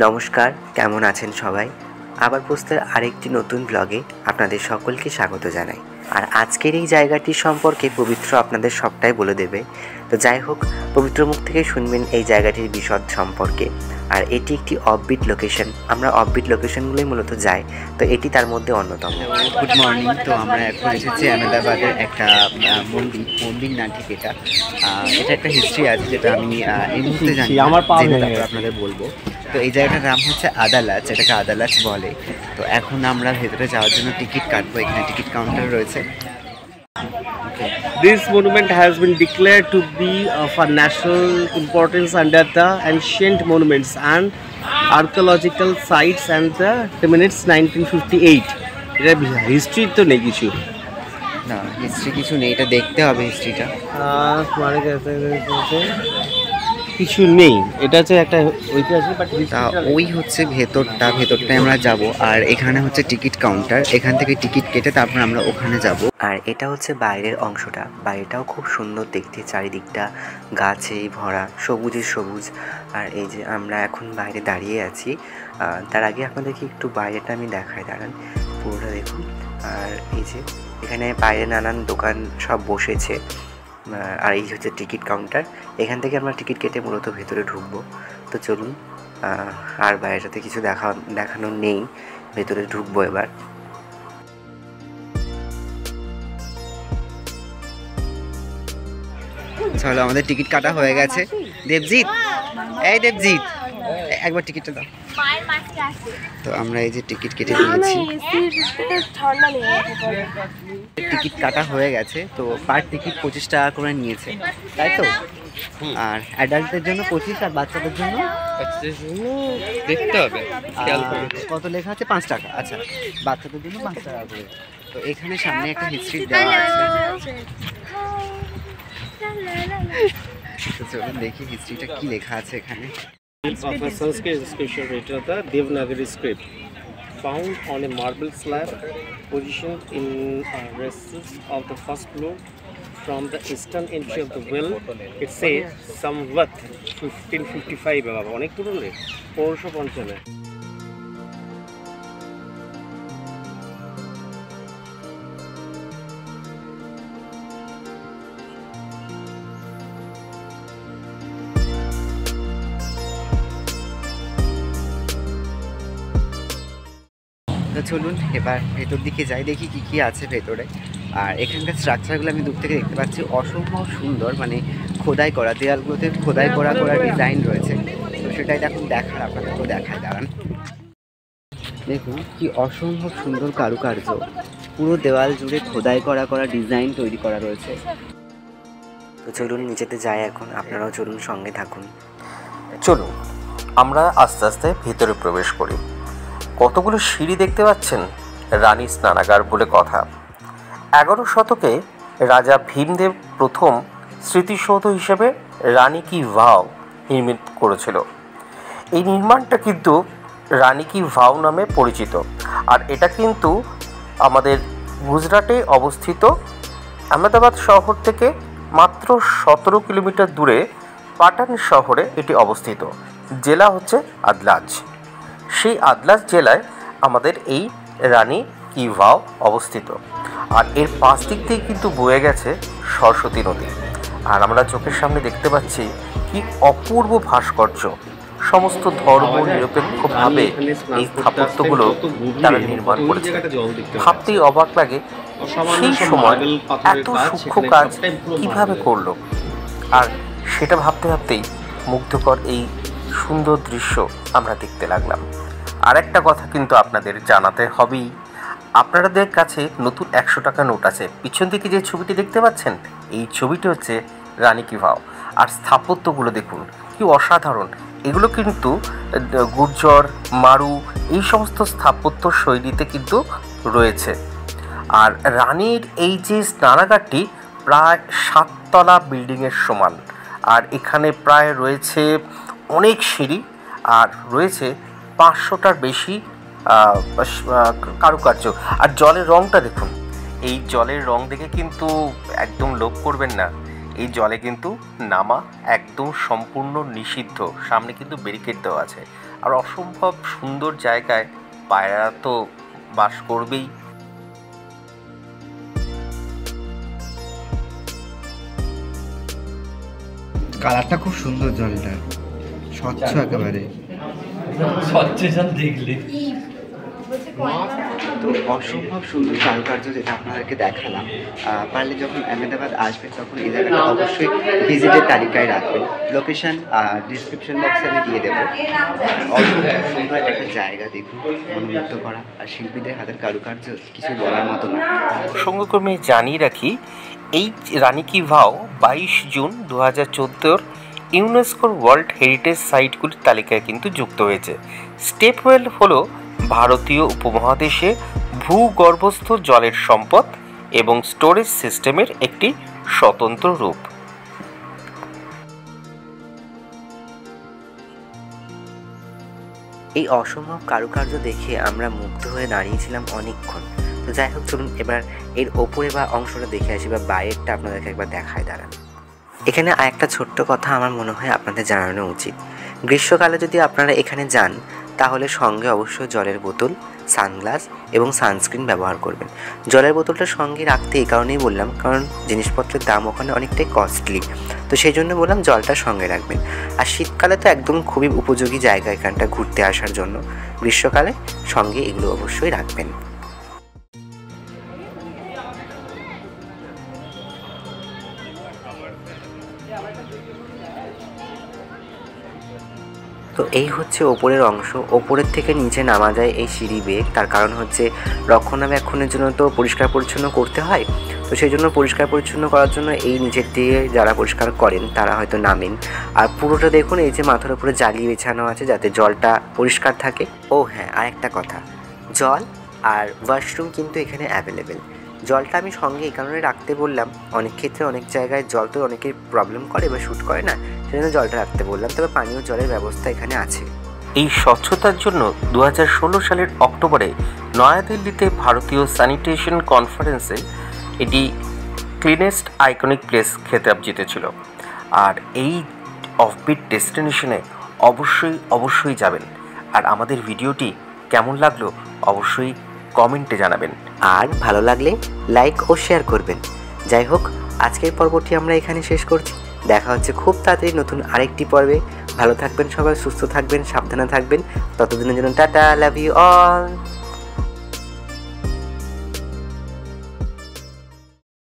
নমস্কার, কেমন আছেন সবাই? আবার পোস্টের আরেকটি নতুন ব্লগে আপনাদের সকলকে স্বাগত জানাই। আর আজকের এই জায়গাটির সম্পর্কে পবিত্র আপনাদের সবটাই বলে দেবে। তো যাই হোক, পবিত্র মুখ থেকে শুনবেন এই জায়গাটির বিশদ সম্পর্কে। আর এটি একটি অফবিট লোকেশন। আমরা অফবিট লোকেশনগুলোই মূলত যাই, তো এটি তার মধ্যে অন্যতম। Good morning. তো আমরা এখন এসেছি আহমেদাবাদের একটা মন্দির না ঠিক এটা একটা হিস্ট্রি আছে যেটা আমি এই মুহূর্তে জানি, আমার আপনাদের বলবো। তো এই জায়গাটার নাম হচ্ছে আদালাজ, যেটাকে আদালাজ বলে। তো এখন আমরা ভেতরে যাওয়ার জন্য টিকিট কাটবো, এখানে টিকিট কাউন্টার রয়েছে। This monument has been declared to be of a national importance under the Ancient Monuments and Archaeological Sites and the terminates 1958. এটা হিস্ট্রি তো নেই কিছু, না হিস্ট্রি কিছু নেই, এটা দেখতে হবে হিস্ট্রিটা। কিছু নেই, এটা হচ্ছে একটা ঐতিহাসিক, বাট ওই হচ্ছে ভেতরটায় আমরা যাব। আর এখানে হচ্ছে টিকিট কাউন্টার, এখান থেকে টিকিট কেটে তারপর আমরা ওখানে যাব। আর এটা হচ্ছে বাইরের অংশটা। বাইরেটাও খুব সুন্দর দেখতে, চারিদিকটা গাছে ভরা, সবুজের সবুজ। আর এই যে আমরা এখন বাইরে দাঁড়িয়ে আছি, তার আগে আপনাদেরকে একটু বাইরেটা আমি দেখাই, দাঁড়ান পুরোটা দেখুন। আর এই যে এখানে বাইরে নানান দোকান সব বসেছে। আর এই হচ্ছে টিকিট কাউন্টার, এখান থেকে আমরা টিকিট কেটে মূলত ভেতরে ঢুকবো। তো চলুন, আর বাইরেটাতে কিছু দেখানো নেই, ভেতরে ঢুকবো এবার। চলো, আমাদের টিকিট কাটা হয়ে গেছে। দেবজিৎ, এই দেবজিৎ, একবার টিকিটটা দাও। তো আমরা এই যে টিকিট কেটে নিয়েছি, টিকিট কাটা হয়ে গেছে। তো পার টিকিট 25 টাকা করে নিয়েছে, তাই তো? আর অ্যাডাল্টদের জন্য 25 আর বাচ্চাদের জন্য দেখতে হবে কত লেখা আছে, 5 টাকা। আচ্ছা, বাচ্চাদের জন্য 5 টাকা করে। তো এখানে সামনে একটা হিস্ট্রি দেওয়া আছে, তো চলুন দেখি হিস্ট্রিটা কি লেখা আছে এখানে। of a Sanskrit inscription written the Devanagari script found on a marble slab positioned in recess of the first floor from the eastern entry of the well. It says Samvat 1555 বাবা, অনেক দূর হলে 1555। তো চলুন এবার ভেতর দিকে যাই, দেখি কি কি আছে ভেতরে। আর এখানকার স্ট্রাকচারগুলো আমি দূর থেকে দেখতে পাচ্ছি, অসম্ভব সুন্দর, মানে খোদাই করা, দেয়ালগুলোতে খোদাই করা ডিজাইন রয়েছে। তো সেটাই এখন দেখার, আপনাদেরকেও দেখায়, দাঁড়ান। দেখুন কি অসম্ভব সুন্দর কারুকার্য, পুরো দেওয়াল জুড়ে খোদাই করা ডিজাইন তৈরি করা রয়েছে। তো চলুন নিচেতে যাই এখন, আপনারাও চলুন, সঙ্গে থাকুন। চলুন আমরা আস্তে আস্তে ভেতরে প্রবেশ করি। কতগুলো সিঁড়ি দেখতে পাচ্ছেন, রানী স্নানাগার বলে কথা। 11 শতকে রাজা ভীমদেব প্রথম স্মৃতিসৌধ হিসেবে রানী কি ভাও নির্মিত করেছিল। এই নির্মাণটা কিন্তু রানী কি ভাও নামে পরিচিত। আর এটা কিন্তু আমাদের গুজরাটে অবস্থিত। আহমেদাবাদ শহর থেকে মাত্র 17 কিলোমিটার দূরে পাটান শহরে এটি অবস্থিত। জেলা হচ্ছে আদলাজ। সেই আদলাজ জেলায় আমাদের এই রানী কি ভাও অবস্থিত। আর এর পাশ দিক দিয়ে কিন্তু বয়ে গেছে সরস্বতী নদী। আর আমরা চোখের সামনে দেখতে পাচ্ছি কি অপূর্ব ভাস্কর্য। সমস্ত ধর্ম নিরপেক্ষভাবে এই স্থাপত্যগুলো তারা নির্মাণ করেছে। ভাবতেই অবাক লাগে সেই সময় এত সূক্ষ্ম কাজ কিভাবে করলো। আর সেটা ভাবতে ভাবতেই মুগ্ধকর এই সুন্দর দৃশ্য আমরা দেখতে লাগলাম। আর একটা কথা কিন্তু আপনাদের জানাতে হবেই, আপনাদের কাছে নতুন 100 টাকা নোট আছে। পিছন দিকে যে ছবিটি দেখতে পাচ্ছেন, এই ছবিটি হচ্ছে রানী কি ভাও। আর স্থাপত্যগুলো দেখুন কি অসাধারণ। এগুলো কিন্তু গুর্জর, মারু এই সমস্ত স্থাপত্য শৈলীতে কিন্তু রয়েছে। আর রানীর এই যে স্নানাগারটি প্রায় 7 তলা বিল্ডিংয়ের সমান। আর এখানে প্রায় রয়েছে অনেক সিঁড়ি, আর রয়েছে 500টার বেশি কারুকার্য। আর জলের রঙটা দেখুন, এই জলের রং দেখে কিন্তু একদম লোভ করবেন না। এই জলে কিন্তু নামা একদম সম্পূর্ণ নিষিদ্ধ। সামনে কিন্তু ব্যারিকেড দেওয়া আছে। আর অসম্ভব সুন্দর জায়গায় পায়রা তো বাস করবেই। কালারটা খুব সুন্দর, জলটা স্বচ্ছ একেবারে। তো অসম্ভব সুন্দর কারুকার্য যেটা আপনাদেরকে দেখালাম। পারলে যখন আহমেদাবাদ আসবেন তখন এই জায়গাটা অবশ্যই ভিজিটের তালিকায় রাখবেন। লোকেশন ডিসক্রিপশন বক্সে আমি দিয়ে দেবো। অসম্ভব সুন্দর একটা জায়গা, দেখুন, মনোমুগ্ধ করা। আর শিল্পীদের হাতের কারুকার্য কিছু বলার মতো না। প্রসঙ্গক্রমে জানিয়ে রাখি, এই রানী কি ভাও 22 জুন 2014 ইউনেস্কোর ওয়ার্ল্ড হেরিটেজ সাইটগুলির তালিকায় কিন্তু যুক্ত হয়েছে। স্টেপ ওয়েল হলো ভারতীয় উপমহাদেশে ভূগর্ভস্থ জলের সম্পদ এবং স্টোরেজ সিস্টেমের একটি স্বতন্ত্র রূপ। এই অসম্ভব কারুকার্য দেখে আমরা মুগ্ধ হয়ে দাঁড়িয়েছিলাম অনেকক্ষণ। তো যাই হোক, চলুন এবার এর ওপরে বা অংশটা দেখে আসি, বা বাইরেরটা আপনাদেরকে একবার দেখায় দাঁড়ান। এখানে আরেকটা ছোট্ট কথা আমার মনে হয় আপনাদের জানানো উচিত। গ্রীষ্মকালে যদি আপনারা এখানে যান তাহলে সঙ্গে অবশ্যই জলের বোতল, সানগ্লাস এবং সানস্ক্রিন ব্যবহার করবেন। জলের বোতলটা সঙ্গে রাখতে এই কারণেই বললাম, কারণ জিনিসপত্রের দাম ওখানে অনেকটাই কস্টলি, তো সেই জন্য বললাম জলটা সঙ্গে রাখবেন। আর শীতকালে তো একদম খুবই উপযোগী জায়গা এখানটা ঘুরতে আসার জন্য। গ্রীষ্মকালে সঙ্গে এগুলো অবশ্যই রাখবেন। তো এই হচ্ছে ওপরের অংশ। ওপরের থেকে নিচে নামা যায় এই সিঁড়ি বেয়ে। তার কারণ হচ্ছে রক্ষণাবেক্ষণের জন্য তো পরিষ্কার পরিচ্ছন্ন করতে হয়, তো সেই জন্য পরিষ্কার পরিচ্ছন্ন করার জন্য এই নিচের দিয়ে যারা পরিষ্কার করেন তারা হয়তো নামেন। আর পুরোটা দেখুন, এই যে মাথার উপরে জালি বিছানো আছে যাতে জলটা পরিষ্কার থাকে। ও হ্যাঁ, আরেকটা কথা, জল আর ওয়াশরুম কিন্তু এখানে অ্যাভেলেবেল। জলটা আমি সঙ্গে এই কারণে রাখতে বললাম, অনেক ক্ষেত্রে অনেক জায়গায় জল তো অনেকের প্রবলেম করে বা শ্যুট করে না, সেজন্য জলটা রাখতে বললাম। তবে পানীয় জলের ব্যবস্থা এখানে আছে। এই স্বচ্ছতার জন্য 2016 সালের অক্টোবরে নয়াদিল্লিতে ভারতীয় স্যানিটেশন কনফারেন্সে এটি ক্লিনেস্ট আইকনিক প্লেস খেতাব জিতেছিল। আর এই অফবিট ডেস্টিনেশনে অবশ্যই যাবেন। আর আমাদের ভিডিওটি কেমন লাগলো অবশ্যই কমেন্টে জানাবেন, আর ভালো লাগলে লাইক ও শেয়ার করবেন। যাই হোক, আজকের পর্বটি আমরা এখানে শেষ করছি। দেখা হচ্ছে খুব তাড়াতাড়ি নতুন আরেকটি পর্বে। ভালো থাকবেন সবাই, সুস্থ থাকবেন, সাবধানে থাকবেন। ততদিনের জন্য টাটা, লাভ ইউ অল।